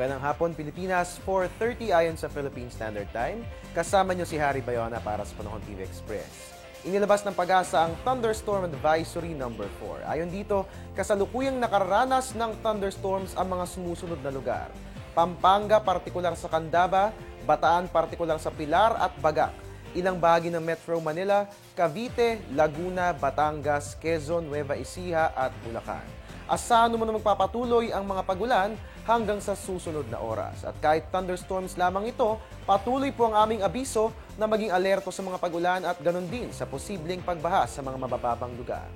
Magandang hapon, Pilipinas. 4:30 ayon sa Philippine Standard Time. Kasama niyo si Harry Bayona para sa Panahon TV Express. Inilabas ng Pag-asa ang Thunderstorm Advisory number 4. Ayon dito, kasalukuyang nakararanas ng thunderstorms ang mga sumusunod na lugar. Pampanga, partikular sa Candaba, Bataan, partikular sa Pilar at Bagac. Ilang bahagi ng Metro Manila, Cavite, Laguna, Batangas, Quezon, Nueva Ecija at Bulacan. Asahan mo na magpapatuloy ang mga pagulan hanggang sa susunod na oras. At kahit thunderstorms lamang ito, patuloy po ang aming abiso na maging alerto sa mga pagulan at ganon din sa posibleng pagbaha sa mga mabababang lugar.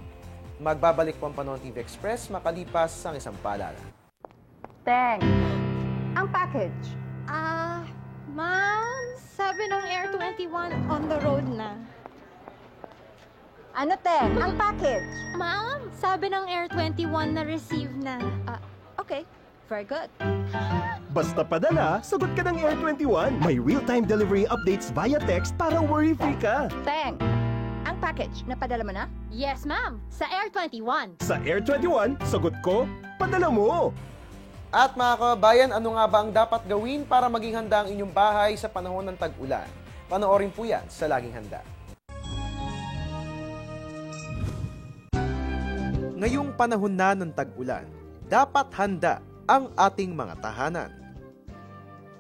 Magbabalik po ang Panahon TV Express makalipas ang isang paalala. Teng, ang package. Ma'am, sabi ng Air 21 on the road na. Ano, Teng? Ang package. Ma'am, sabi ng Air 21 na receive na. Okay, very good. Basta padala, sagot ka ng Air 21. May real-time delivery updates via text para worry-free ka. Teng, ang package, napadala mo na? Yes, ma'am, sa Air 21. Sa Air 21, sagot ko, padala mo. At mga kababayan, ano nga ba ang dapat gawin para maging handa ang inyong bahay sa panahon ng tag-ulan? Panoorin po yan sa Laging Handa. Ngayong panahon na ng tag-ulan, dapat handa ang ating mga tahanan.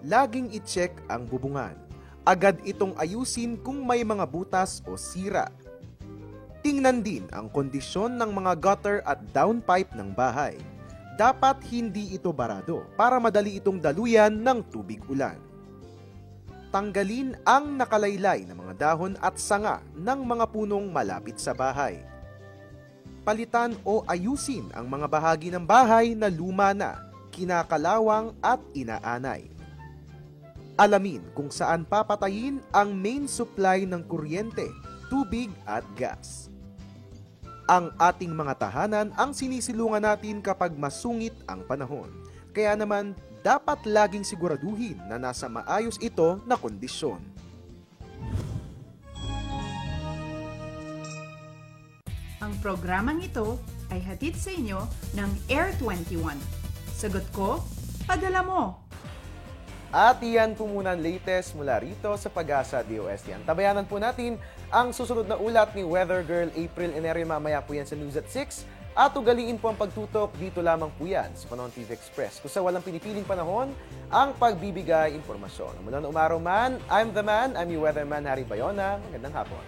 Laging i-check ang bubungan. Agad itong ayusin kung may mga butas o sira. Tingnan din ang kondisyon ng mga gutter at downpipe ng bahay. Dapat hindi ito barado para madali itong daluyan ng tubig ulan. Tanggalin ang nakalaylay na mga dahon at sanga ng mga punong malapit sa bahay. Palitan o ayusin ang mga bahagi ng bahay na luma na, kinakalawang at inaanay. Alamin kung saan papatayin ang main supply ng kuryente, tubig at gas. Ang ating mga tahanan ang sinisilungan natin kapag masungit ang panahon. Kaya naman, dapat laging siguraduhin na nasa maayos ito na kondisyon. Ang programang ito ay hatid sa inyo ng Air 21. Sagot ko, padala mo! At iyan po muna ang latest mula rito sa Pag-asa DOST. Tabayanan po natin ang susunod na ulat ni Weather Girl April Enerio. Mamaya po yan sa News at 6. At ugaliin po ang pagtutok dito lamang po yan sa Panahon TV Express. Kung sa walang pinipiling panahon, ang pagbibigay impormasyon. Mula na umaraw man, I'm the man, I'm your weatherman Harry Bayona. Magandang hapon.